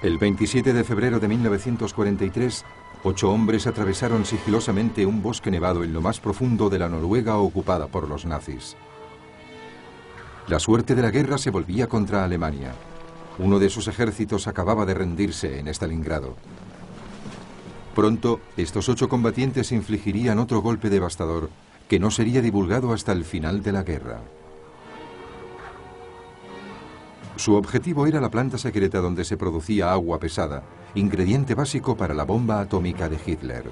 El 27 de febrero de 1943, 8 hombres atravesaron sigilosamente un bosque nevado en lo más profundo de la Noruega ocupada por los nazis. La suerte de la guerra se volvía contra Alemania. Uno de sus ejércitos acababa de rendirse en Stalingrado. Pronto, estos 8 combatientes infligirían otro golpe devastador que no sería divulgado hasta el final de la guerra. Su objetivo era la planta secreta donde se producía agua pesada, ingrediente básico para la bomba atómica de Hitler.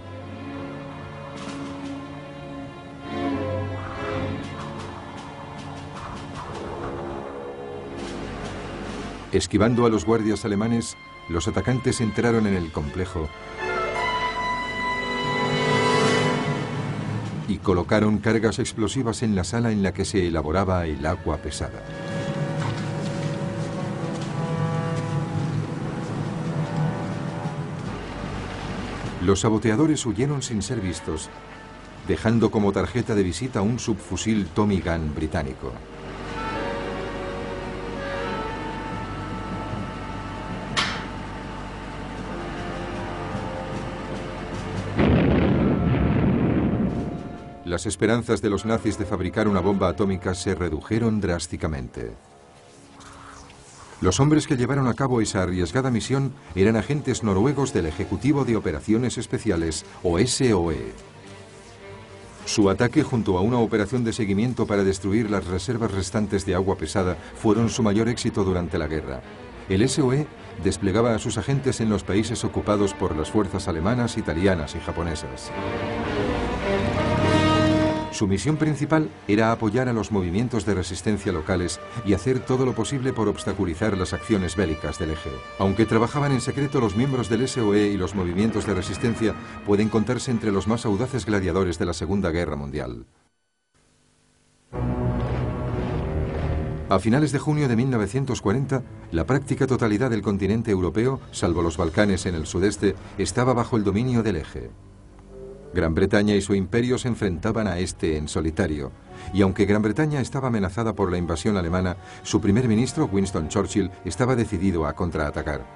Esquivando a los guardias alemanes, los atacantes entraron en el complejo y colocaron cargas explosivas en la sala en la que se elaboraba el agua pesada. Los saboteadores huyeron sin ser vistos, dejando como tarjeta de visita un subfusil Tommy Gun británico. Las esperanzas de los nazis de fabricar una bomba atómica se redujeron drásticamente. Los hombres que llevaron a cabo esa arriesgada misión eran agentes noruegos del Ejecutivo de Operaciones Especiales, o SOE. Su ataque junto a una operación de seguimiento para destruir las reservas restantes de agua pesada fueron su mayor éxito durante la guerra. El SOE desplegaba a sus agentes en los países ocupados por las fuerzas alemanas, italianas y japonesas. Su misión principal era apoyar a los movimientos de resistencia locales y hacer todo lo posible por obstaculizar las acciones bélicas del eje. Aunque trabajaban en secreto, los miembros del SOE y los movimientos de resistencia pueden contarse entre los más audaces gladiadores de la Segunda Guerra Mundial. A finales de junio de 1940, la práctica totalidad del continente europeo, salvo los Balcanes en el sudeste, estaba bajo el dominio del eje. Gran Bretaña y su imperio se enfrentaban a este en solitario, y aunque Gran Bretaña estaba amenazada por la invasión alemana, su primer ministro, Winston Churchill, estaba decidido a contraatacar.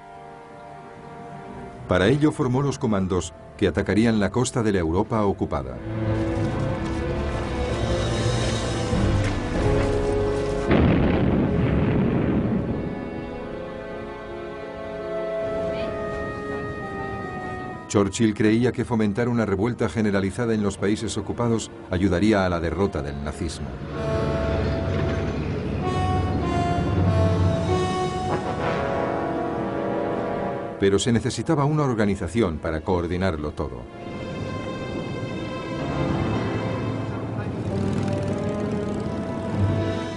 Para ello formó los comandos que atacarían la costa de la Europa ocupada. Churchill creía que fomentar una revuelta generalizada en los países ocupados ayudaría a la derrota del nazismo. Pero se necesitaba una organización para coordinarlo todo.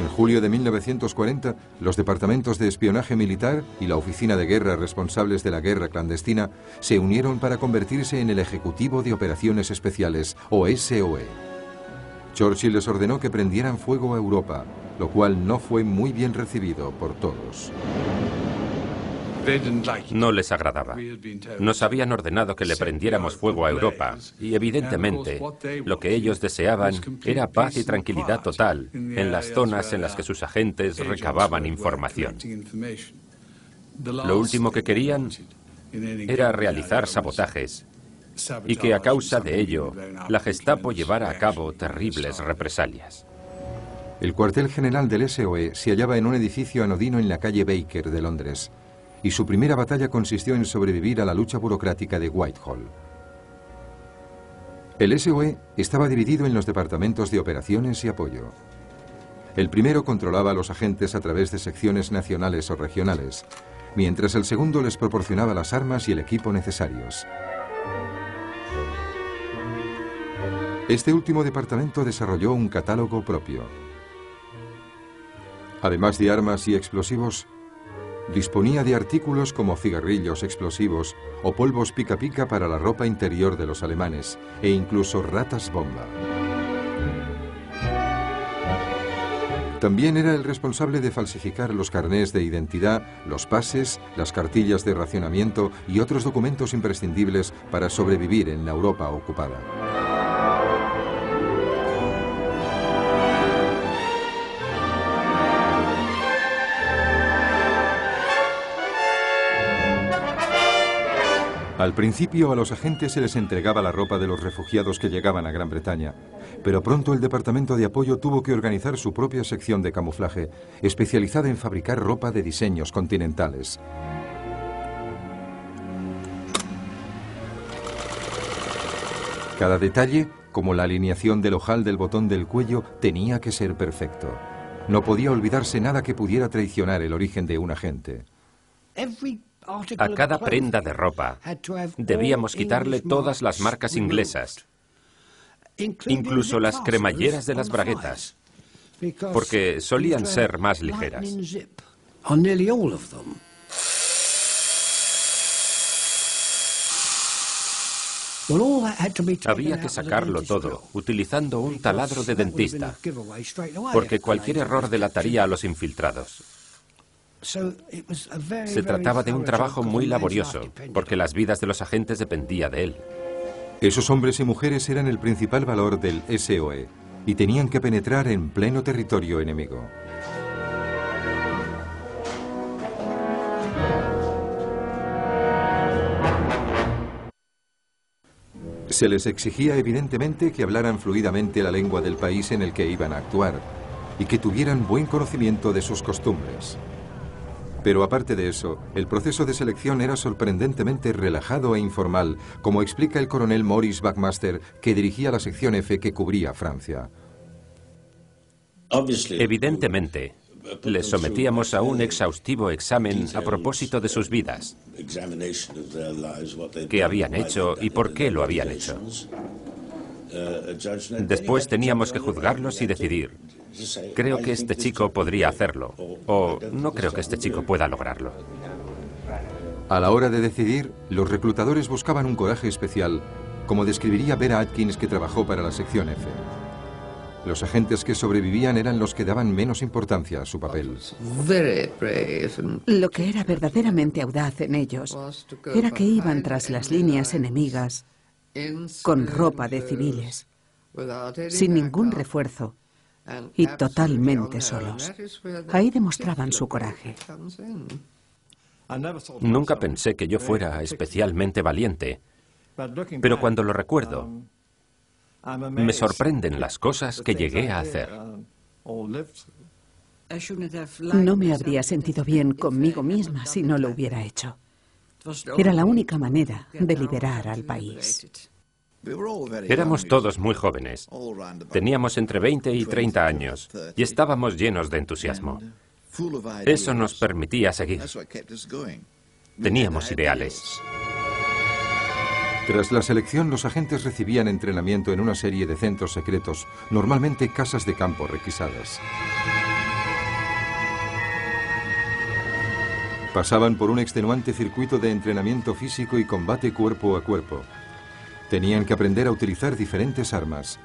En julio de 1940, los departamentos de espionaje militar y la oficina de guerra responsables de la guerra clandestina se unieron para convertirse en el Ejecutivo de Operaciones Especiales, o SOE. Churchill les ordenó que prendieran fuego a Europa, lo cual no fue muy bien recibido por todos. No les agradaba. Nos habían ordenado que le prendiéramos fuego a Europa y evidentemente lo que ellos deseaban era paz y tranquilidad total en las zonas en las que sus agentes recababan información. Lo último que querían era realizar sabotajes y que a causa de ello la Gestapo llevara a cabo terribles represalias. El cuartel general del SOE se hallaba en un edificio anodino en la calle Baker de Londres, y su primera batalla consistió en sobrevivir a la lucha burocrática de Whitehall. El SOE estaba dividido en los departamentos de operaciones y apoyo. El primero controlaba a los agentes a través de secciones nacionales o regionales, mientras el segundo les proporcionaba las armas y el equipo necesarios. Este último departamento desarrolló un catálogo propio. Además de armas y explosivos, disponía de artículos como cigarrillos explosivos o polvos pica pica para la ropa interior de los alemanes, e incluso ratas bomba. También era el responsable de falsificar los carnés de identidad, los pases, las cartillas de racionamiento y otros documentos imprescindibles para sobrevivir en la Europa ocupada. Al principio a los agentes se les entregaba la ropa de los refugiados que llegaban a Gran Bretaña, pero pronto el Departamento de Apoyo tuvo que organizar su propia sección de camuflaje, especializada en fabricar ropa de diseños continentales. Cada detalle, como la alineación del ojal del botón del cuello, tenía que ser perfecto. No podía olvidarse nada que pudiera traicionar el origen de un agente. A cada prenda de ropa debíamos quitarle todas las marcas inglesas, incluso las cremalleras de las braguetas, porque solían ser más ligeras. Había que sacarlo todo, utilizando un taladro de dentista, porque cualquier error delataría a los infiltrados. Se trataba de un trabajo muy laborioso, porque las vidas de los agentes dependían de él. Esos hombres y mujeres eran el principal valor del SOE y tenían que penetrar en pleno territorio enemigo. Se les exigía evidentemente que hablaran fluidamente la lengua del país en el que iban a actuar y que tuvieran buen conocimiento de sus costumbres. Pero aparte de eso, el proceso de selección era sorprendentemente relajado e informal, como explica el coronel Maurice Buckmaster, que dirigía la sección F que cubría Francia. Evidentemente, les sometíamos a un exhaustivo examen a propósito de sus vidas, qué habían hecho y por qué lo habían hecho. Después teníamos que juzgarlos y decidir, creo que este chico podría hacerlo, o no creo que este chico pueda lograrlo. A la hora de decidir, los reclutadores buscaban un coraje especial, como describiría Vera Atkins, que trabajó para la sección F. Los agentes que sobrevivían eran los que daban menos importancia a su papel. Lo que era verdaderamente audaz en ellos era que iban tras las líneas enemigas con ropa de civiles, sin ningún refuerzo y totalmente solos. Ahí demostraban su coraje. Nunca pensé que yo fuera especialmente valiente, pero cuando lo recuerdo, me sorprenden las cosas que llegué a hacer. No me habría sentido bien conmigo misma si no lo hubiera hecho. Era la única manera de liberar al país. Éramos todos muy jóvenes. Teníamos entre 20 y 30 años y estábamos llenos de entusiasmo. Eso nos permitía seguir. Teníamos ideales. Tras la selección, los agentes recibían entrenamiento en una serie de centros secretos, normalmente casas de campo requisadas. Pasaban por un extenuante circuito de entrenamiento físico y combate cuerpo a cuerpo. Tenían que aprender a utilizar diferentes armas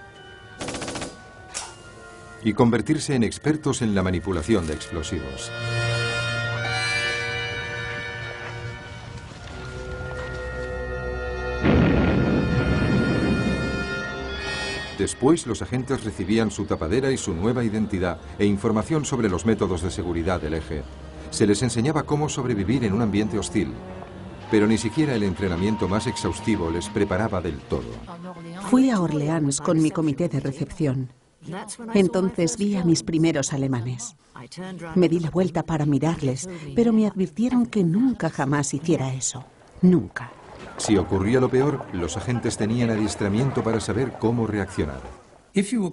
y convertirse en expertos en la manipulación de explosivos. Después, los agentes recibían su tapadera y su nueva identidad e información sobre los métodos de seguridad del eje. Se les enseñaba cómo sobrevivir en un ambiente hostil, pero ni siquiera el entrenamiento más exhaustivo les preparaba del todo. Fui a Orleans con mi comité de recepción. Entonces vi a mis primeros alemanes. Me di la vuelta para mirarles, pero me advirtieron que nunca jamás hiciera eso. Nunca. Si ocurría lo peor, los agentes tenían adiestramiento para saber cómo reaccionar.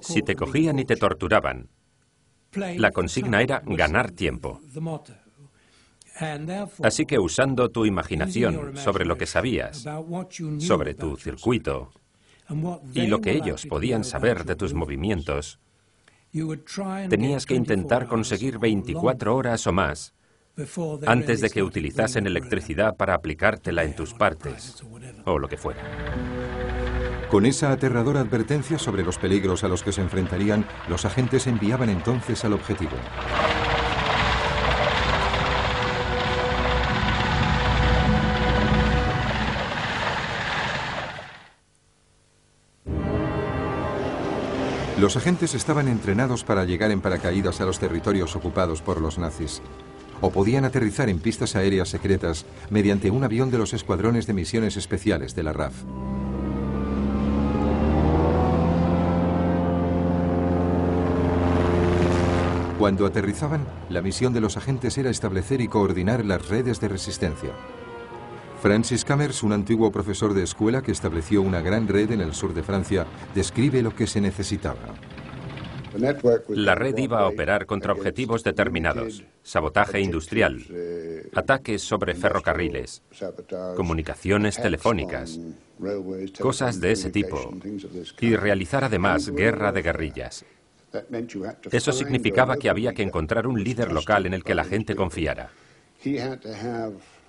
Si te cogían y te torturaban, la consigna era ganar tiempo. Así que usando tu imaginación sobre lo que sabías, sobre tu circuito y lo que ellos podían saber de tus movimientos, tenías que intentar conseguir 24 horas o más antes de que utilizasen electricidad para aplicártela en tus partes, o lo que fuera. Con esa aterradora advertencia sobre los peligros a los que se enfrentarían, los agentes enviaban entonces al objetivo. Los agentes estaban entrenados para llegar en paracaídas a los territorios ocupados por los nazis. o podían aterrizar en pistas aéreas secretas mediante un avión de los escuadrones de misiones especiales de la RAF. Cuando aterrizaban, la misión de los agentes era establecer y coordinar las redes de resistencia. Francis Camers, un antiguo profesor de escuela que estableció una gran red en el sur de Francia, describe lo que se necesitaba. La red iba a operar contra objetivos determinados: sabotaje industrial, ataques sobre ferrocarriles, comunicaciones telefónicas, cosas de ese tipo, y realizar además guerra de guerrillas. Eso significaba que había que encontrar un líder local en el que la gente confiara.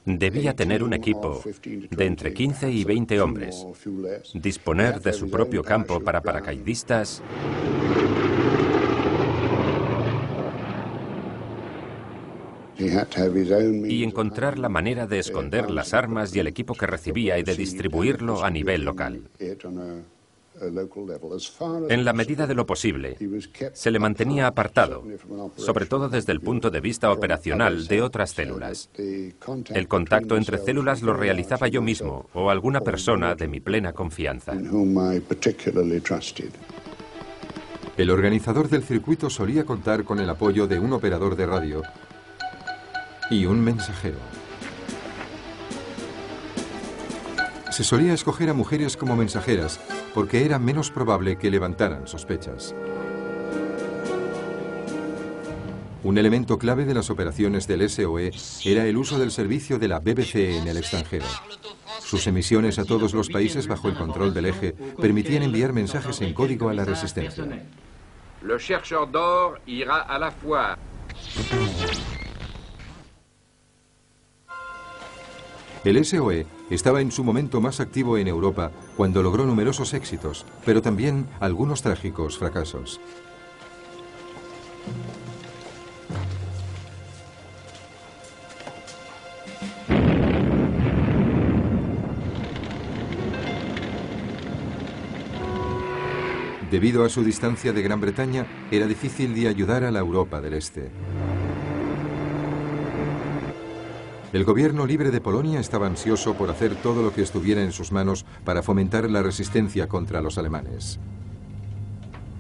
Debía tener un equipo de entre 15 y 20 hombres, disponer de su propio campo para paracaidistas y encontrar la manera de esconder las armas y el equipo que recibía y de distribuirlo a nivel local. En la medida de lo posible, se le mantenía apartado, sobre todo desde el punto de vista operacional, de otras células. El contacto entre células lo realizaba yo mismo o alguna persona de mi plena confianza. El organizador del circuito solía contar con el apoyo de un operador de radio y un mensajero. Se solía escoger a mujeres como mensajeras porque era menos probable que levantaran sospechas. Un elemento clave de las operaciones del SOE era el uso del servicio de la BBC en el extranjero. Sus emisiones a todos los países bajo el control del Eje permitían enviar mensajes en código a la resistencia. Le chercheur d'or ira à la foire. El SOE estaba en su momento más activo en Europa cuando logró numerosos éxitos, pero también algunos trágicos fracasos. Debido a su distancia de Gran Bretaña, era difícil de ayudar a la Europa del Este. El gobierno libre de Polonia estaba ansioso por hacer todo lo que estuviera en sus manos para fomentar la resistencia contra los alemanes.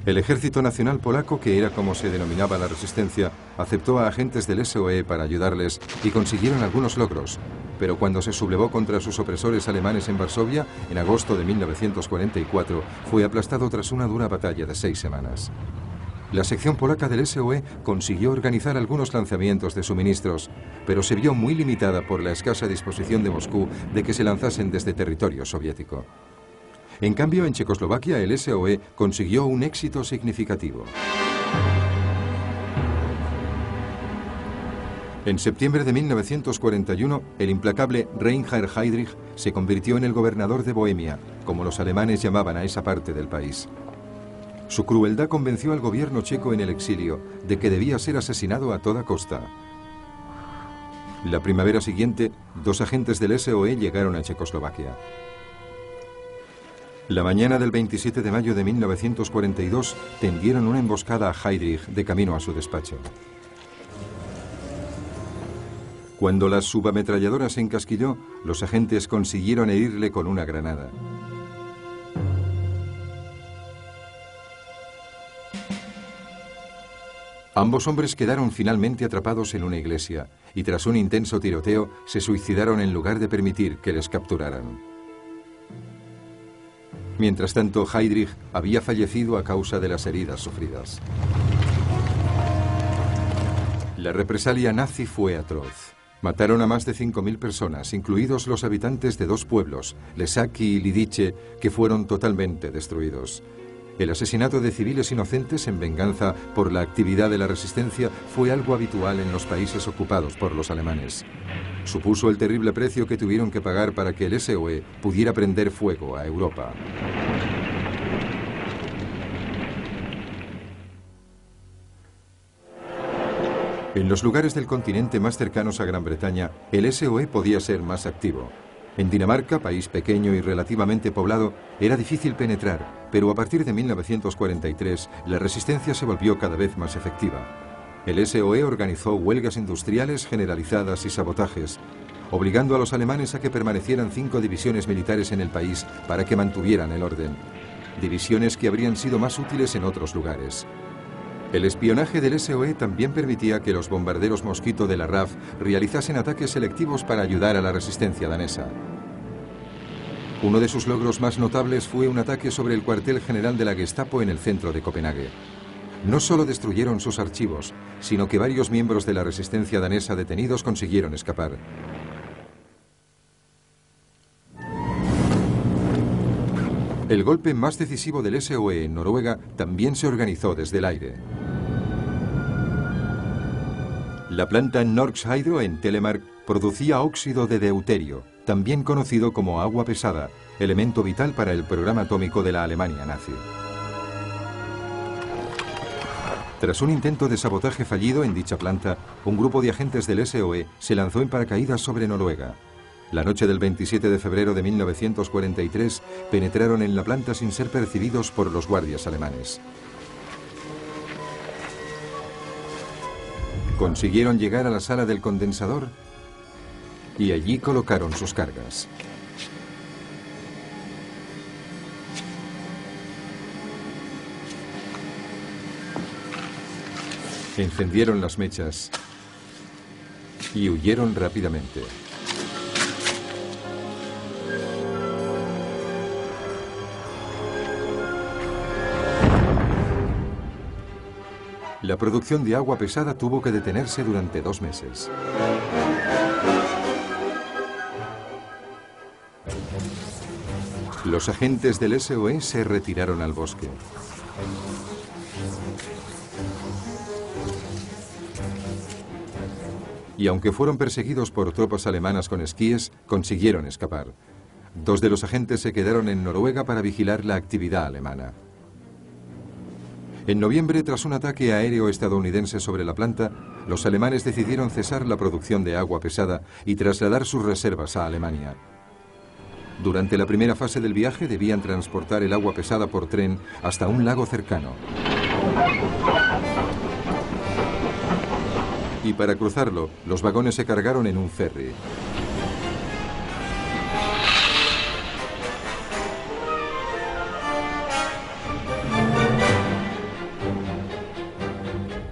El Ejército Nacional Polaco, que era como se denominaba la resistencia, aceptó a agentes del SOE para ayudarles y consiguieron algunos logros. Pero cuando se sublevó contra sus opresores alemanes en Varsovia, en agosto de 1944, fue aplastado tras una dura batalla de 6 semanas. La sección polaca del SOE consiguió organizar algunos lanzamientos de suministros, pero se vio muy limitada por la escasa disposición de Moscú de que se lanzasen desde territorio soviético. En cambio, en Checoslovaquia el SOE consiguió un éxito significativo. En septiembre de 1941, el implacable Reinhard Heydrich se convirtió en el gobernador de Bohemia, como los alemanes llamaban a esa parte del país. Su crueldad convenció al gobierno checo en el exilio de que debía ser asesinado a toda costa. La primavera siguiente, 2 agentes del SOE llegaron a Checoslovaquia. La mañana del 27 de mayo de 1942 tendieron una emboscada a Heydrich de camino a su despacho. Cuando la subametralladora se encasquilló, los agentes consiguieron herirle con una granada. Ambos hombres quedaron finalmente atrapados en una iglesia y tras un intenso tiroteo se suicidaron en lugar de permitir que les capturaran. Mientras tanto, Heydrich había fallecido a causa de las heridas sufridas. La represalia nazi fue atroz. Mataron a más de 5.000 personas, incluidos los habitantes de 2 pueblos, Lesaki y Lidice, que fueron totalmente destruidos. El asesinato de civiles inocentes en venganza por la actividad de la resistencia fue algo habitual en los países ocupados por los alemanes. Supuso el terrible precio que tuvieron que pagar para que el SOE pudiera prender fuego a Europa. En los lugares del continente más cercanos a Gran Bretaña, el SOE podía ser más activo. En Dinamarca, país pequeño y relativamente poblado, era difícil penetrar, pero a partir de 1943 la resistencia se volvió cada vez más efectiva. El SOE organizó huelgas industriales generalizadas y sabotajes, obligando a los alemanes a que permanecieran 5 divisiones militares en el país para que mantuvieran el orden. Divisiones que habrían sido más útiles en otros lugares. El espionaje del SOE también permitía que los bombarderos Mosquito de la RAF realizasen ataques selectivos para ayudar a la resistencia danesa. Uno de sus logros más notables fue un ataque sobre el cuartel general de la Gestapo en el centro de Copenhague. No solo destruyeron sus archivos, sino que varios miembros de la resistencia danesa detenidos consiguieron escapar. El golpe más decisivo del SOE en Noruega también se organizó desde el aire. La planta Norsk Hydro en Telemark producía óxido de deuterio, también conocido como agua pesada, elemento vital para el programa atómico de la Alemania nazi. Tras un intento de sabotaje fallido en dicha planta, un grupo de agentes del SOE se lanzó en paracaídas sobre Noruega. La noche del 27 de febrero de 1943 penetraron en la planta sin ser percibidos por los guardias alemanes. Consiguieron llegar a la sala del condensador y allí colocaron sus cargas. Encendieron las mechas y huyeron rápidamente. La producción de agua pesada tuvo que detenerse durante 2 meses. Los agentes del SOE se retiraron al bosque. Y aunque fueron perseguidos por tropas alemanas con esquíes, consiguieron escapar. 2 de los agentes se quedaron en Noruega para vigilar la actividad alemana. En noviembre, tras un ataque aéreo estadounidense sobre la planta, los alemanes decidieron cesar la producción de agua pesada y trasladar sus reservas a Alemania. Durante la primera fase del viaje debían transportar el agua pesada por tren hasta un lago cercano. Y para cruzarlo, los vagones se cargaron en un ferry.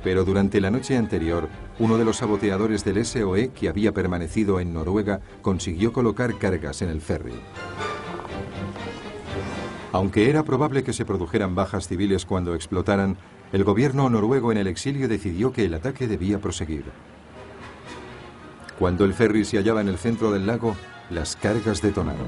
Pero durante la noche anterior, uno de los saboteadores del SOE, que había permanecido en Noruega, consiguió colocar cargas en el ferry. Aunque era probable que se produjeran bajas civiles cuando explotaran, el gobierno noruego en el exilio decidió que el ataque debía proseguir. Cuando el ferry se hallaba en el centro del lago, las cargas detonaron.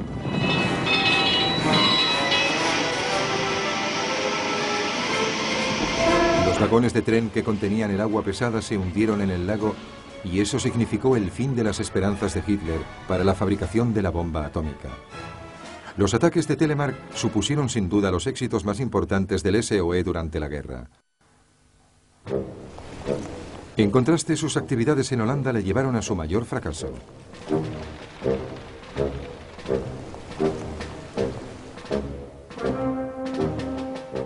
Los vagones de tren que contenían el agua pesada se hundieron en el lago y eso significó el fin de las esperanzas de Hitler para la fabricación de la bomba atómica. Los ataques de Telemark supusieron sin duda los éxitos más importantes del SOE durante la guerra. En contraste, sus actividades en Holanda le llevaron a su mayor fracaso.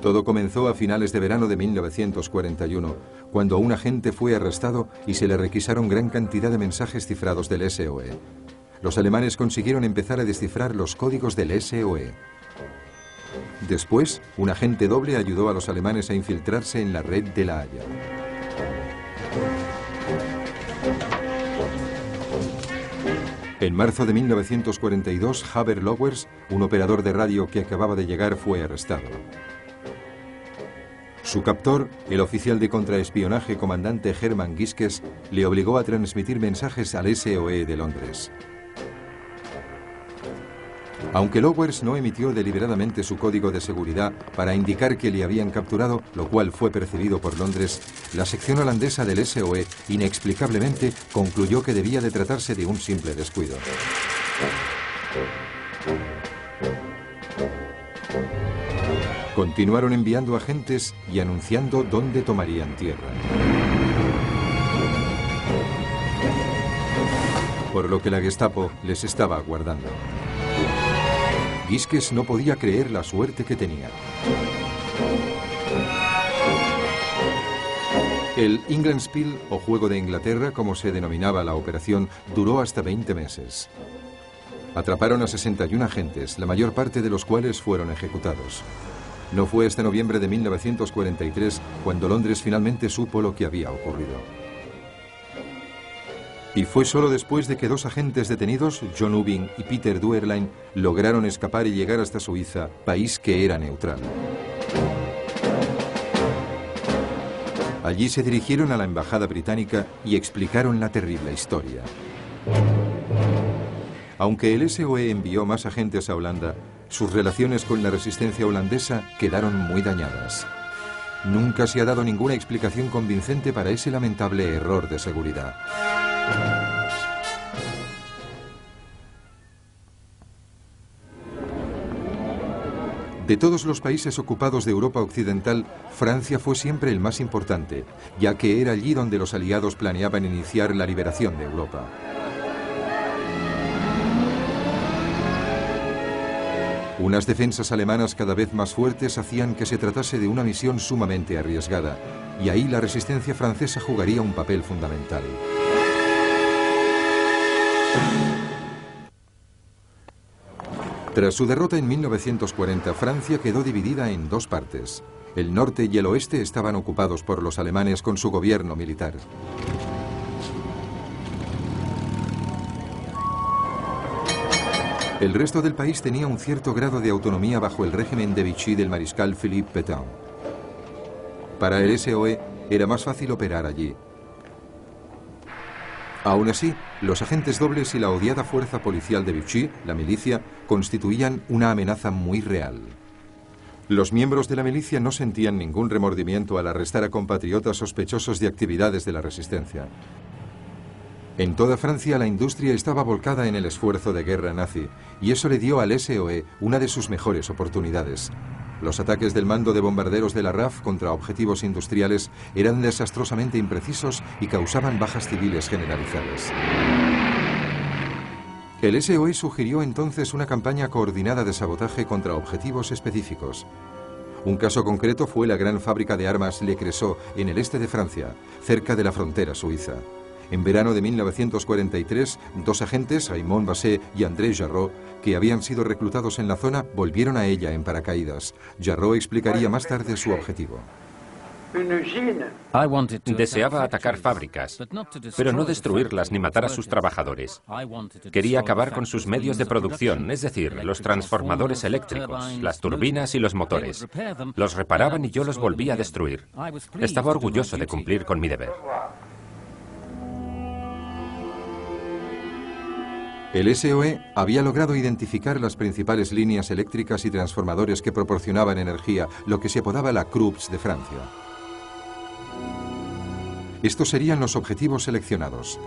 Todo comenzó a finales de verano de 1941, cuando un agente fue arrestado y se le requisaron gran cantidad de mensajes cifrados del SOE. Los alemanes consiguieron empezar a descifrar los códigos del SOE. Después, un agente doble ayudó a los alemanes a infiltrarse en la red de La Haya. En marzo de 1942, Haber Lowers, un operador de radio que acababa de llegar, fue arrestado. Su captor, el oficial de contraespionaje comandante Hermann Giskes, le obligó a transmitir mensajes al SOE de Londres. Aunque Lowers no emitió deliberadamente su código de seguridad para indicar que le habían capturado, lo cual fue percibido por Londres, la sección holandesa del SOE inexplicablemente concluyó que debía de tratarse de un simple descuido. Continuaron enviando agentes y anunciando dónde tomarían tierra. Por lo que la Gestapo les estaba aguardando. Giskes no podía creer la suerte que tenía. El Englandspiel, o Juego de Inglaterra, como se denominaba la operación, duró hasta 20 meses. Atraparon a 61 agentes, la mayor parte de los cuales fueron ejecutados. No fue hasta noviembre de 1943 cuando Londres finalmente supo lo que había ocurrido. Y fue solo después de que 2 agentes detenidos, John Ubing y Peter Duerlein, lograron escapar y llegar hasta Suiza, país que era neutral. Allí se dirigieron a la embajada británica y explicaron la terrible historia. Aunque el SOE envió más agentes a Holanda, sus relaciones con la resistencia holandesa quedaron muy dañadas. Nunca se ha dado ninguna explicación convincente para ese lamentable error de seguridad. De todos los países ocupados de Europa Occidental, Francia fue siempre el más importante, ya que era allí donde los aliados planeaban iniciar la liberación de Europa. Unas defensas alemanas cada vez más fuertes hacían que se tratase de una misión sumamente arriesgada, y ahí la resistencia francesa jugaría un papel fundamental. Tras su derrota en 1940, Francia quedó dividida en 2 partes. El norte y el oeste estaban ocupados por los alemanes con su gobierno militar. El resto del país tenía un cierto grado de autonomía bajo el régimen de Vichy del mariscal Philippe Pétain. Para el SOE era más fácil operar allí. Aún así, los agentes dobles y la odiada fuerza policial de Vichy, la milicia, constituían una amenaza muy real. Los miembros de la milicia no sentían ningún remordimiento al arrestar a compatriotas sospechosos de actividades de la resistencia. En toda Francia la industria estaba volcada en el esfuerzo de guerra nazi, y eso le dio al SOE una de sus mejores oportunidades. Los ataques del mando de bombarderos de la RAF contra objetivos industriales eran desastrosamente imprecisos y causaban bajas civiles generalizadas. El SOE sugirió entonces una campaña coordinada de sabotaje contra objetivos específicos. Un caso concreto fue la gran fábrica de armas Le Creusot en el este de Francia, cerca de la frontera suiza. En verano de 1943, 2 agentes, Raymond Basset y André Jarrot, que habían sido reclutados en la zona, volvieron a ella en paracaídas. Jarrot explicaría más tarde su objetivo. Deseaba atacar fábricas, pero no destruirlas ni matar a sus trabajadores. Quería acabar con sus medios de producción, es decir, los transformadores eléctricos, las turbinas y los motores. Los reparaban y yo los volvía a destruir. Estaba orgulloso de cumplir con mi deber. El SOE había logrado identificar las principales líneas eléctricas y transformadores que proporcionaban energía, lo que se apodaba la Crux de Francia. Estos serían los objetivos seleccionados.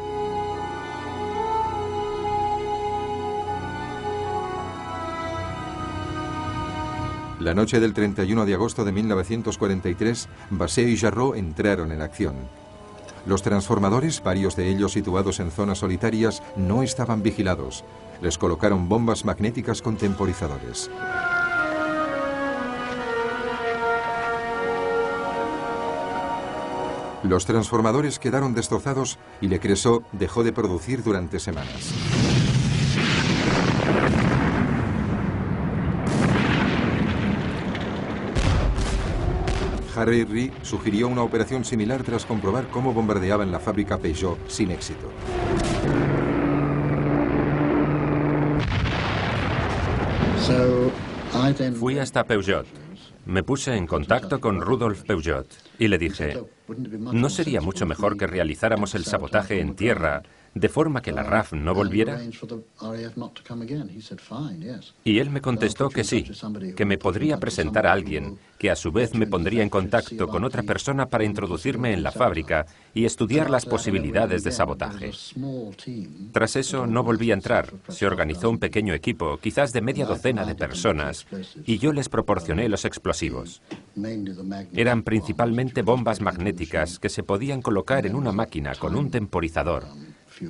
La noche del 31 de agosto de 1943, Basset y Jarrot entraron en acción. Los transformadores, varios de ellos situados en zonas solitarias, no estaban vigilados. Les colocaron bombas magnéticas con temporizadores. Los transformadores quedaron destrozados y Le Creusot dejó de producir durante semanas. Harry Rie sugirió una operación similar tras comprobar cómo bombardeaban la fábrica Peugeot sin éxito. Fui hasta Peugeot. Me puse en contacto con Rudolf Peugeot y le dije, ¿no sería mucho mejor que realizáramos el sabotaje en tierra de forma que la RAF no volviera? Y él me contestó que sí, que me podría presentar a alguien, que a su vez me pondría en contacto con otra persona para introducirme en la fábrica y estudiar las posibilidades de sabotaje. Tras eso no volví a entrar. Se organizó un pequeño equipo, quizás de media docena de personas, y yo les proporcioné los explosivos. Eran principalmente bombas magnéticas que se podían colocar en una máquina con un temporizador,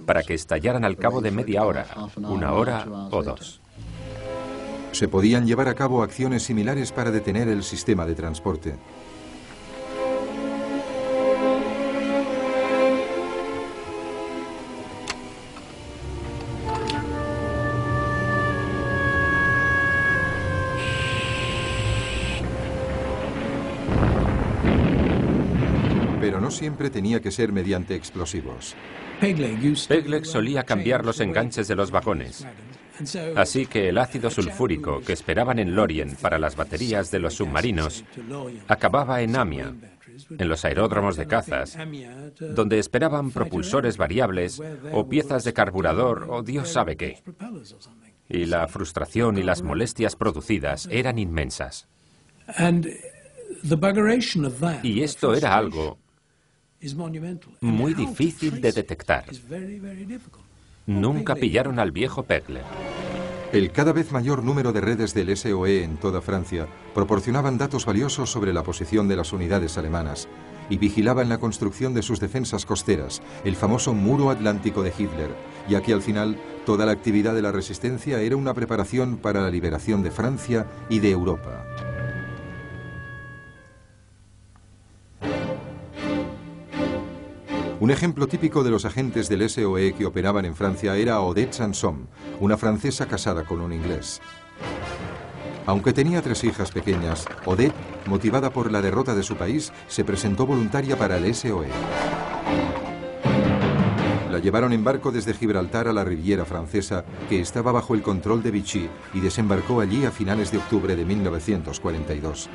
para que estallaran al cabo de media hora, 1 hora o 2. Se podían llevar a cabo acciones similares para detener el sistema de transporte. Pero no siempre tenía que ser mediante explosivos. Pegleg solía cambiar los enganches de los vagones. Así que el ácido sulfúrico que esperaban en Lorient para las baterías de los submarinos acababa en Amiens, en los aeródromos de cazas, donde esperaban propulsores variables o piezas de carburador o Dios sabe qué. Y la frustración y las molestias producidas eran inmensas. Y esto era algo muy difícil de detectar. Nunca pillaron al viejo Pegleg. El cada vez mayor número de redes del SOE en toda Francia proporcionaban datos valiosos sobre la posición de las unidades alemanas y vigilaban la construcción de sus defensas costeras, el famoso muro atlántico de Hitler, ya que al final toda la actividad de la resistencia era una preparación para la liberación de Francia y de Europa. Un ejemplo típico de los agentes del SOE que operaban en Francia era Odette Sanson, una francesa casada con un inglés. Aunque tenía 3 hijas pequeñas, Odette, motivada por la derrota de su país, se presentó voluntaria para el SOE. La llevaron en barco desde Gibraltar a la Riviera francesa, que estaba bajo el control de Vichy, y desembarcó allí a finales de octubre de 1942.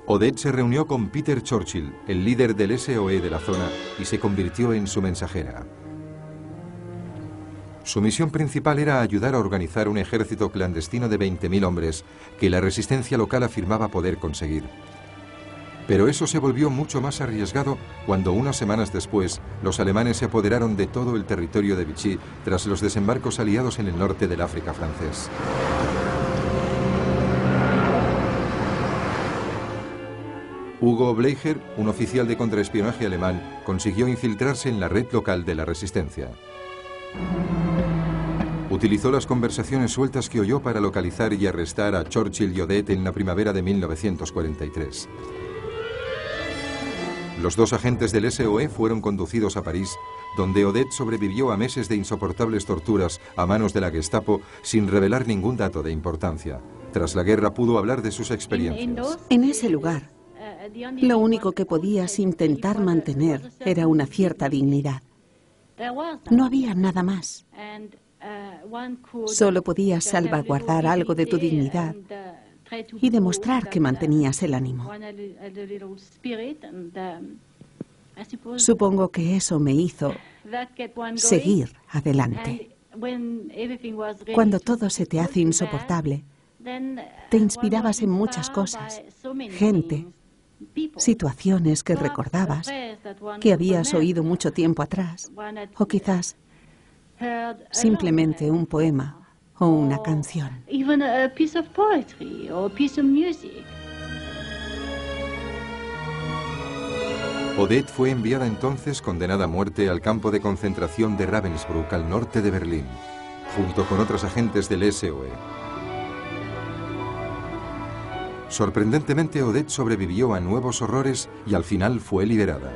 Odette se reunió con Peter Churchill, el líder del SOE de la zona, y se convirtió en su mensajera. Su misión principal era ayudar a organizar un ejército clandestino de 20.000 hombres que la resistencia local afirmaba poder conseguir. Pero eso se volvió mucho más arriesgado cuando unas semanas después los alemanes se apoderaron de todo el territorio de Vichy tras los desembarcos aliados en el norte del África francés. Hugo Bleicher, un oficial de contraespionaje alemán, consiguió infiltrarse en la red local de la resistencia. Utilizó las conversaciones sueltas que oyó para localizar y arrestar a Churchill y Odette en la primavera de 1943. Los 2 agentes del SOE fueron conducidos a París, donde Odette sobrevivió a meses de insoportables torturas a manos de la Gestapo sin revelar ningún dato de importancia. Tras la guerra pudo hablar de sus experiencias. En ese lugar, lo único que podías intentar mantener era una cierta dignidad. No había nada más. Solo podías salvaguardar algo de tu dignidad y demostrar que mantenías el ánimo. Supongo que eso me hizo seguir adelante. Cuando todo se te hace insoportable, te inspirabas en muchas cosas, gente, situaciones que recordabas, que habías oído mucho tiempo atrás, o quizás simplemente un poema o una canción. Odette fue enviada entonces, condenada a muerte, al campo de concentración de Ravensbrück, al norte de Berlín, junto con otros agentes del SOE. Sorprendentemente, Odette sobrevivió a nuevos horrores y al final fue liberada.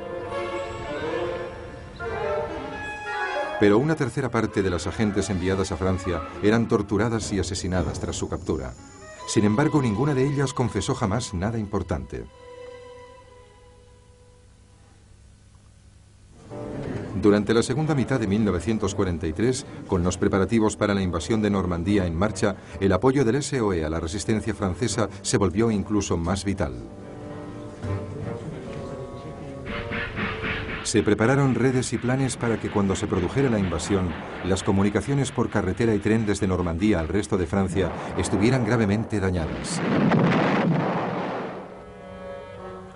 Pero una tercera parte de las agentes enviadas a Francia eran torturadas y asesinadas tras su captura. Sin embargo, ninguna de ellas confesó jamás nada importante. Durante la segunda mitad de 1943, con los preparativos para la invasión de Normandía en marcha, el apoyo del SOE a la resistencia francesa se volvió incluso más vital. Se prepararon redes y planes para que cuando se produjera la invasión, las comunicaciones por carretera y tren desde Normandía al resto de Francia estuvieran gravemente dañadas.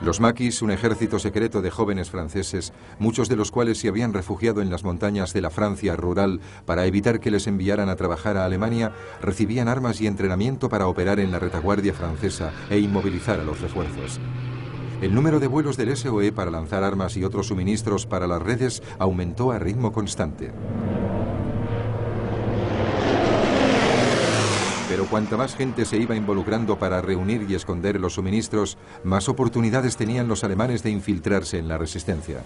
Los maquis, un ejército secreto de jóvenes franceses, muchos de los cuales se habían refugiado en las montañas de la Francia rural para evitar que les enviaran a trabajar a Alemania, recibían armas y entrenamiento para operar en la retaguardia francesa e inmovilizar a los refuerzos. El número de vuelos del SOE para lanzar armas y otros suministros para las redes aumentó a ritmo constante. Pero cuanta más gente se iba involucrando para reunir y esconder los suministros, más oportunidades tenían los alemanes de infiltrarse en la resistencia.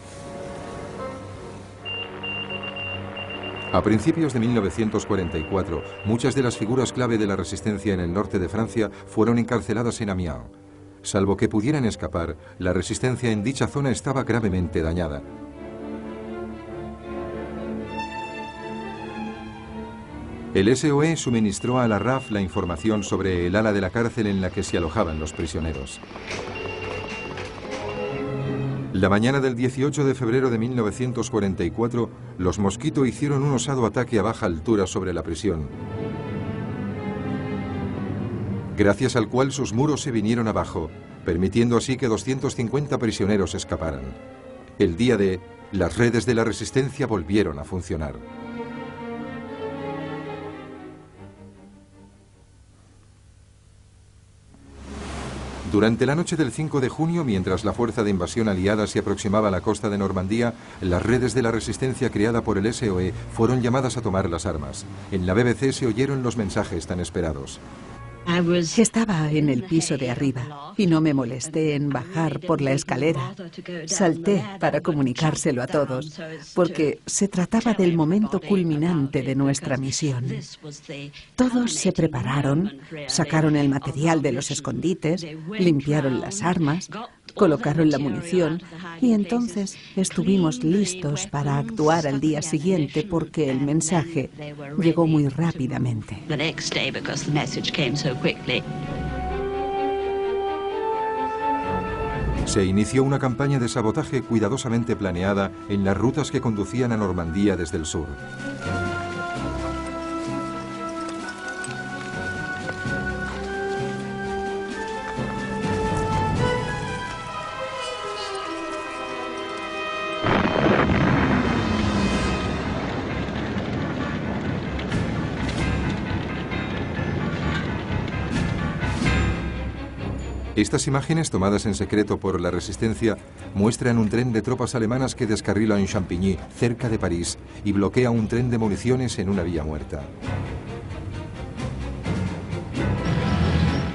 A principios de 1944, muchas de las figuras clave de la resistencia en el norte de Francia fueron encarceladas en Amiens. Salvo que pudieran escapar, la resistencia en dicha zona estaba gravemente dañada. El SOE suministró a la RAF la información sobre el ala de la cárcel en la que se alojaban los prisioneros. La mañana del 18 de febrero de 1944, los Mosquito hicieron un osado ataque a baja altura sobre la prisión, gracias al cual sus muros se vinieron abajo, permitiendo así que 250 prisioneros escaparan. El día de, las redes de la resistencia volvieron a funcionar. Durante la noche del 5 de junio, mientras la fuerza de invasión aliada se aproximaba a la costa de Normandía, las redes de la resistencia creada por el SOE fueron llamadas a tomar las armas. En la BBC se oyeron los mensajes tan esperados. Estaba en el piso de arriba y no me molesté en bajar por la escalera. Salté para comunicárselo a todos, porque se trataba del momento culminante de nuestra misión. Todos se prepararon, sacaron el material de los escondites, limpiaron las armas, colocaron la munición y entonces estuvimos listos para actuar al día siguiente porque el mensaje llegó muy rápidamente. Se inició una campaña de sabotaje cuidadosamente planeada en las rutas que conducían a Normandía desde el sur. Estas imágenes, tomadas en secreto por la resistencia, muestran un tren de tropas alemanas que descarrila en Champigny, cerca de París, y bloquea un tren de municiones en una vía muerta.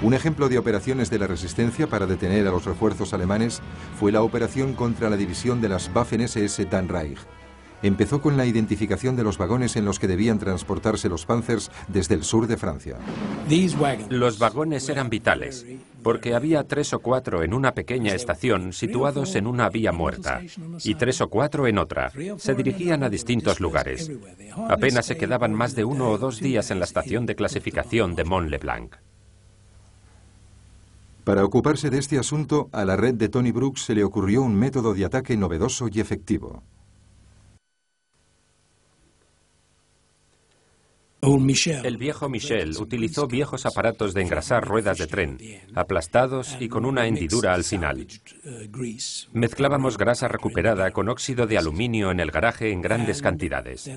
Un ejemplo de operaciones de la resistencia para detener a los refuerzos alemanes fue la operación contra la división de las Waffen-SS Dan Reich. Empezó con la identificación de los vagones en los que debían transportarse los Panzers desde el sur de Francia. Los vagones eran vitales, porque había 3 o 4 en una pequeña estación situados en una vía muerta, y 3 o 4 en otra. Se dirigían a distintos lugares. Apenas se quedaban más de 1 o 2 días en la estación de clasificación de Mont-Leblanc. Para ocuparse de este asunto, a la red de Tony Brooks se le ocurrió un método de ataque novedoso y efectivo. El viejo Michel utilizó viejos aparatos de engrasar ruedas de tren, aplastados y con una hendidura al final. Mezclábamos grasa recuperada con óxido de aluminio en el garaje en grandes cantidades.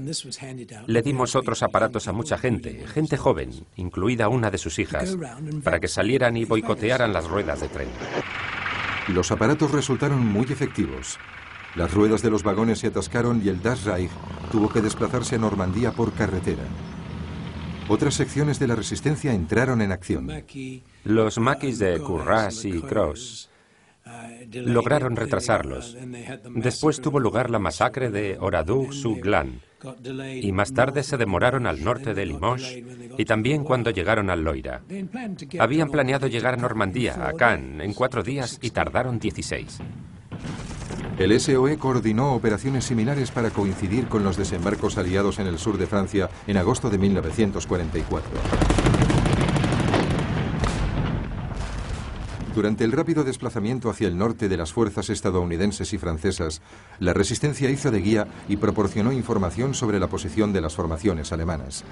Le dimos otros aparatos a mucha gente joven, incluida una de sus hijas, para que salieran y boicotearan las ruedas de tren. Los aparatos resultaron muy efectivos. Las ruedas de los vagones se atascaron y el Das Reich tuvo que desplazarse a Normandía por carretera. Otras secciones de la resistencia entraron en acción. Los maquis de Curras y Cross lograron retrasarlos. Después tuvo lugar la masacre de Oradour-sur-Glane, y más tarde se demoraron al norte de Limoges y también cuando llegaron al Loira. Habían planeado llegar a Normandía, a Caen, en 4 días y tardaron 16. El SOE coordinó operaciones similares para coincidir con los desembarcos aliados en el sur de Francia en agosto de 1944. Durante el rápido desplazamiento hacia el norte de las fuerzas estadounidenses y francesas, la resistencia hizo de guía y proporcionó información sobre la posición de las formaciones alemanas.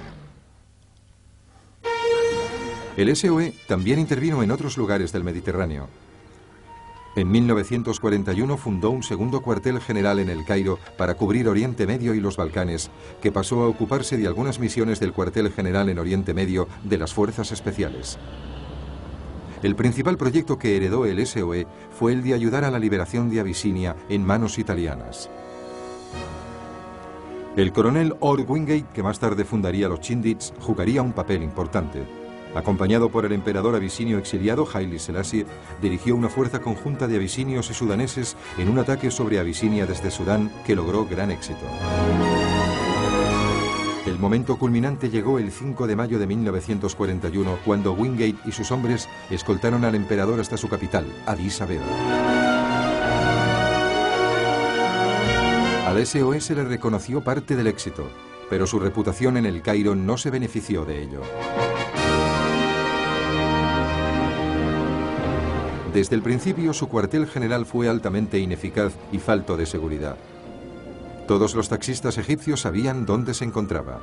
El SOE también intervino en otros lugares del Mediterráneo. En 1941 fundó un segundo cuartel general en El Cairo para cubrir Oriente Medio y los Balcanes, que pasó a ocuparse de algunas misiones del cuartel general en Oriente Medio de las Fuerzas Especiales. El principal proyecto que heredó el SOE fue el de ayudar a la liberación de Abisinia en manos italianas. El coronel Ord Wingate, que más tarde fundaría los Chindits, jugaría un papel importante. Acompañado por el emperador abisinio exiliado Haile Selassie, dirigió una fuerza conjunta de abisinios y sudaneses en un ataque sobre Abisinia desde Sudán que logró gran éxito. El momento culminante llegó el 5 de mayo de 1941, cuando Wingate y sus hombres escoltaron al emperador hasta su capital, Addis Abeba. Al SOE se le reconoció parte del éxito, pero su reputación en el Cairo no se benefició de ello. Desde el principio, su cuartel general fue altamente ineficaz y falto de seguridad. Todos los taxistas egipcios sabían dónde se encontraba.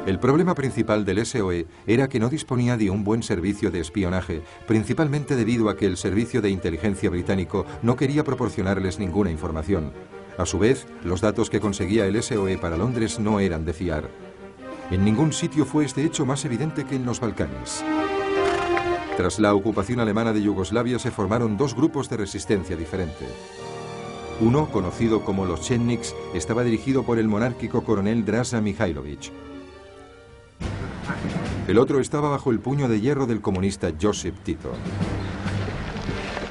El problema principal del SOE era que no disponía de un buen servicio de espionaje, principalmente debido a que el servicio de inteligencia británico no quería proporcionarles ninguna información. A su vez, los datos que conseguía el SOE para Londres no eran de fiar. En ningún sitio fue este hecho más evidente que en los Balcanes. Tras la ocupación alemana de Yugoslavia se formaron dos grupos de resistencia diferente. Uno, conocido como los Chetniks, estaba dirigido por el monárquico coronel Draža Mihailović. El otro estaba bajo el puño de hierro del comunista Josip Tito.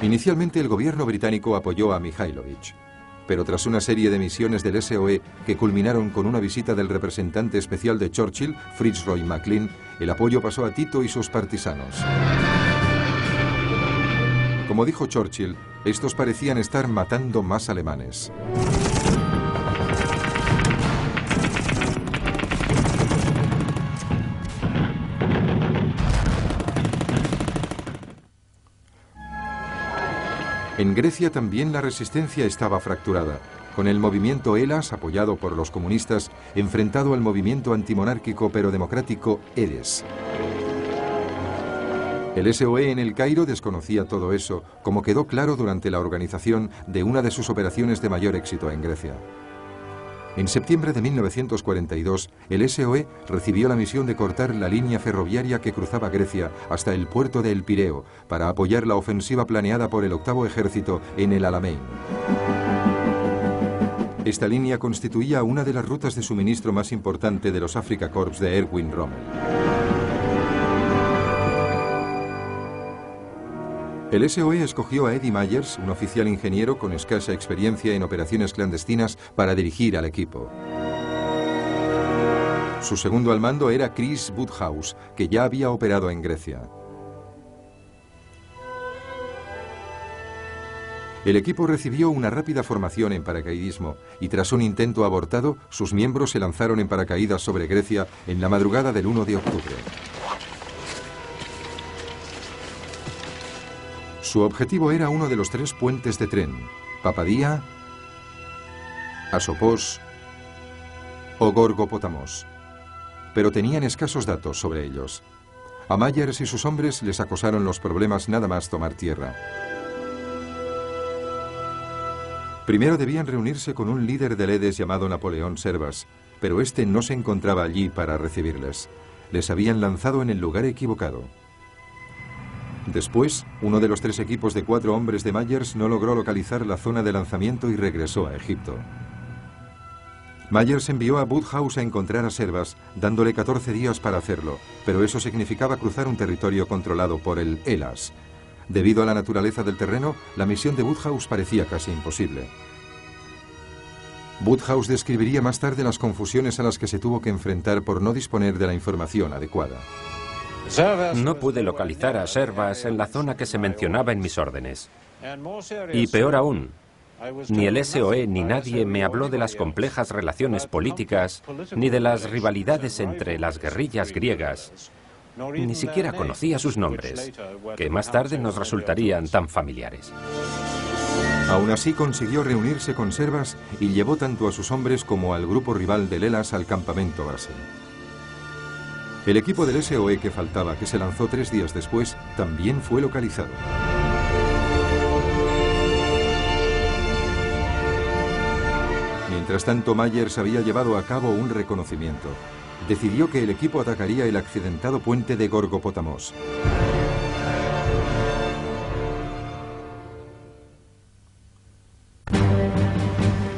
Inicialmente el gobierno británico apoyó a Mihailović, pero tras una serie de misiones del SOE que culminaron con una visita del representante especial de Churchill, Fritz Roy Maclean, el apoyo pasó a Tito y sus partisanos. Como dijo Churchill, estos parecían estar matando más alemanes. En Grecia también la resistencia estaba fracturada, con el movimiento Elas, apoyado por los comunistas, enfrentado al movimiento antimonárquico pero democrático EDES. El SOE en el Cairo desconocía todo eso, como quedó claro durante la organización de una de sus operaciones de mayor éxito en Grecia. En septiembre de 1942, el SOE recibió la misión de cortar la línea ferroviaria que cruzaba Grecia hasta el puerto de El Pireo para apoyar la ofensiva planeada por el Octavo Ejército en el Alamein. Esta línea constituía una de las rutas de suministro más importante de los Afrika Korps de Erwin Rommel. El SOE escogió a Eddie Myers, un oficial ingeniero con escasa experiencia en operaciones clandestinas, para dirigir al equipo. Su segundo al mando era Chris Woodhouse, que ya había operado en Grecia. El equipo recibió una rápida formación en paracaidismo y tras un intento abortado, sus miembros se lanzaron en paracaídas sobre Grecia en la madrugada del 1 de octubre. Su objetivo era uno de los 3 puentes de tren, Papadía, Asopos o Gorgopótamos, pero tenían escasos datos sobre ellos. A Myers y sus hombres les acosaron los problemas nada más tomar tierra. Primero debían reunirse con un líder del EDES llamado Napoleón Servas, pero este no se encontraba allí para recibirles. Les habían lanzado en el lugar equivocado. Después, uno de los 3 equipos de 4 hombres de Myers no logró localizar la zona de lanzamiento y regresó a Egipto. Myers envió a Woodhouse a encontrar a Servas, dándole 14 días para hacerlo, pero eso significaba cruzar un territorio controlado por el Elas. Debido a la naturaleza del terreno, la misión de Woodhouse parecía casi imposible. Woodhouse describiría más tarde las confusiones a las que se tuvo que enfrentar por no disponer de la información adecuada. No pude localizar a Servas en la zona que se mencionaba en mis órdenes. Y peor aún, ni el SOE ni nadie me habló de las complejas relaciones políticas, ni de las rivalidades entre las guerrillas griegas. Ni siquiera conocía sus nombres, que más tarde nos resultarían tan familiares. Aún así consiguió reunirse con Servas y llevó tanto a sus hombres como al grupo rival del Elas al campamento base. El equipo del SOE que faltaba, que se lanzó 3 días después, también fue localizado. Mientras tanto, Myers había llevado a cabo un reconocimiento. Decidió que el equipo atacaría el accidentado puente de Gorgopótamos.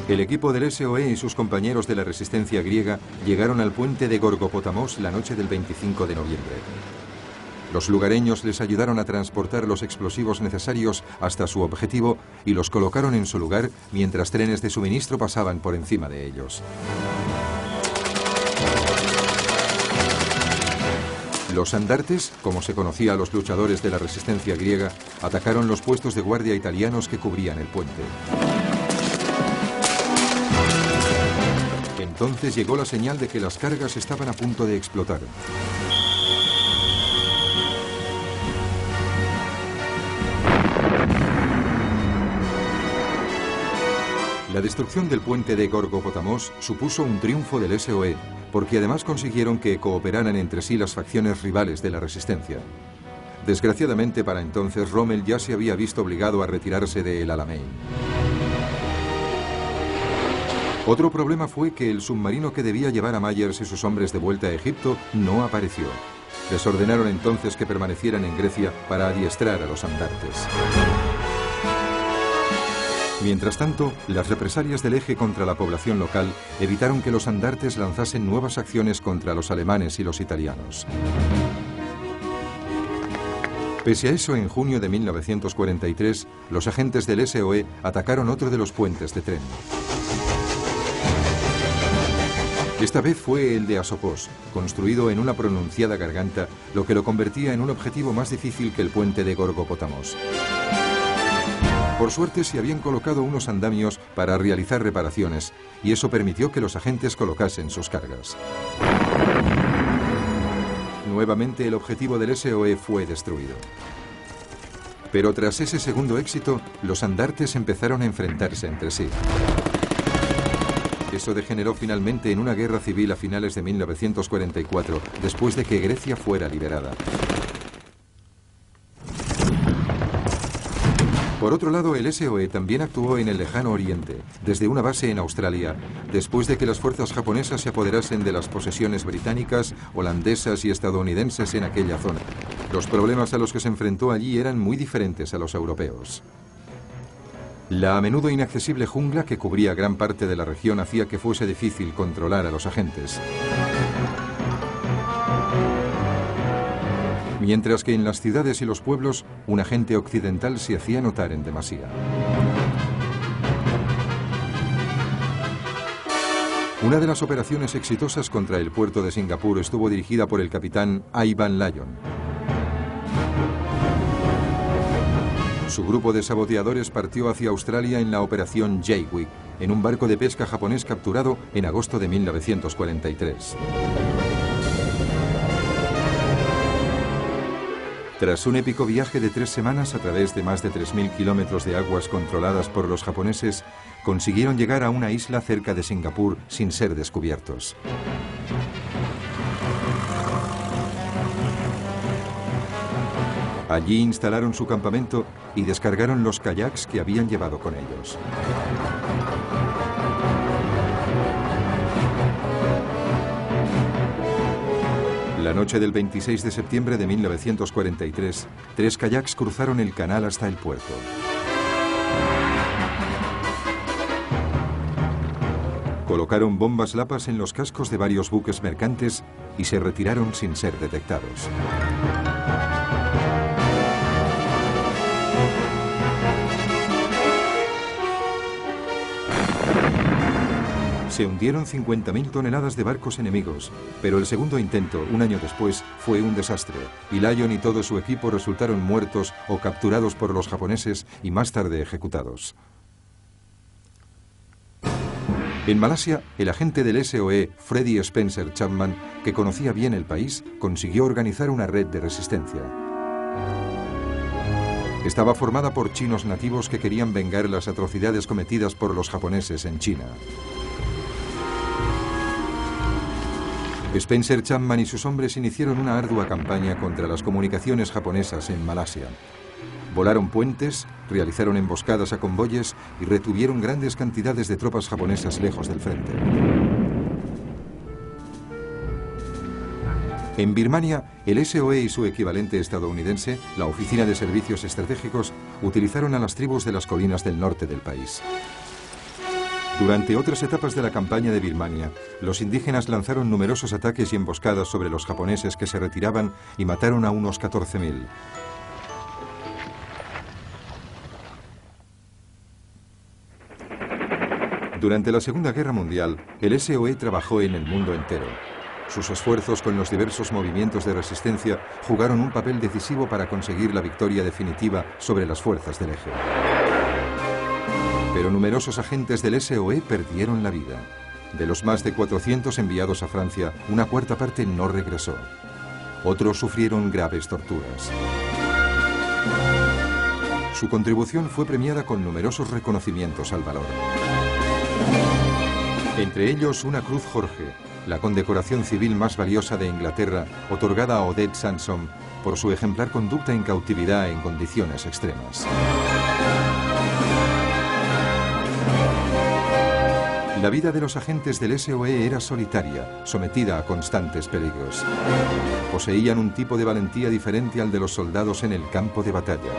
El equipo del SOE y sus compañeros de la resistencia griega llegaron al puente de Gorgopótamos la noche del 25 de noviembre. Los lugareños les ayudaron a transportar los explosivos necesarios hasta su objetivo y los colocaron en su lugar mientras trenes de suministro pasaban por encima de ellos. Los andartes, como se conocía a los luchadores de la resistencia griega, atacaron los puestos de guardia italianos que cubrían el puente. Entonces llegó la señal de que las cargas estaban a punto de explotar. La destrucción del puente de Gorgopotamos supuso un triunfo del SOE, porque además consiguieron que cooperaran entre sí las facciones rivales de la resistencia. Desgraciadamente para entonces Rommel ya se había visto obligado a retirarse de El Alamein. Otro problema fue que el submarino que debía llevar a Myers y sus hombres de vuelta a Egipto no apareció. Les ordenaron entonces que permanecieran en Grecia para adiestrar a los andartes. Mientras tanto, las represalias del Eje contra la población local evitaron que los andartes lanzasen nuevas acciones contra los alemanes y los italianos. Pese a eso, en junio de 1943, los agentes del SOE atacaron otro de los puentes de tren. Esta vez fue el de Asopos, construido en una pronunciada garganta, lo que lo convertía en un objetivo más difícil que el puente de Gorgopotamos. Por suerte se habían colocado unos andamios para realizar reparaciones, y eso permitió que los agentes colocasen sus cargas. Nuevamente el objetivo del SOE fue destruido. Pero tras ese segundo éxito, los andartes empezaron a enfrentarse entre sí. Eso degeneró finalmente en una guerra civil a finales de 1944, después de que Grecia fuera liberada. Por otro lado, el SOE también actuó en el lejano oriente, desde una base en Australia, después de que las fuerzas japonesas se apoderasen de las posesiones británicas, holandesas y estadounidenses en aquella zona. Los problemas a los que se enfrentó allí eran muy diferentes a los europeos. La a menudo inaccesible jungla que cubría gran parte de la región hacía que fuese difícil controlar a los agentes. Mientras que en las ciudades y los pueblos, un agente occidental se hacía notar en demasía. Una de las operaciones exitosas contra el puerto de Singapur estuvo dirigida por el capitán Ivan Lyon. Su grupo de saboteadores partió hacia Australia en la operación Jaywick, en un barco de pesca japonés capturado en agosto de 1943. Tras un épico viaje de 3 semanas a través de más de 3.000 kilómetros de aguas controladas por los japoneses, consiguieron llegar a una isla cerca de Singapur sin ser descubiertos. Allí instalaron su campamento y descargaron los kayaks que habían llevado con ellos. La noche del 26 de septiembre de 1943, 3 kayaks cruzaron el canal hasta el puerto. Colocaron bombas lapas en los cascos de varios buques mercantes y se retiraron sin ser detectados. Se hundieron 50.000 toneladas de barcos enemigos, pero el segundo intento, un año después, fue un desastre, y Lyon y todo su equipo resultaron muertos o capturados por los japoneses y más tarde ejecutados. En Malasia, el agente del SOE, Freddie Spencer Chapman, que conocía bien el país, consiguió organizar una red de resistencia. Estaba formada por chinos nativos que querían vengar las atrocidades cometidas por los japoneses en China. Spencer Chapman y sus hombres iniciaron una ardua campaña contra las comunicaciones japonesas en Malasia. Volaron puentes, realizaron emboscadas a convoyes y retuvieron grandes cantidades de tropas japonesas lejos del frente. En Birmania, el SOE y su equivalente estadounidense, la Oficina de Servicios Estratégicos, utilizaron a las tribus de las colinas del norte del país. Durante otras etapas de la campaña de Birmania, los indígenas lanzaron numerosos ataques y emboscadas sobre los japoneses que se retiraban y mataron a unos 14.000. Durante la Segunda Guerra Mundial, el SOE trabajó en el mundo entero. Sus esfuerzos con los diversos movimientos de resistencia jugaron un papel decisivo para conseguir la victoria definitiva sobre las fuerzas del eje. Pero numerosos agentes del SOE perdieron la vida. De los más de 400 enviados a Francia, una cuarta parte no regresó. Otros sufrieron graves torturas. Su contribución fue premiada con numerosos reconocimientos al valor. Entre ellos, una Cruz Jorge, la condecoración civil más valiosa de Inglaterra, otorgada a Odette Sansom por su ejemplar conducta en cautividad en condiciones extremas. La vida de los agentes del SOE era solitaria, sometida a constantes peligros. Poseían un tipo de valentía diferente al de los soldados en el campo de batalla.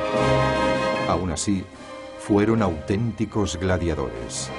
Aún así, fueron auténticos gladiadores.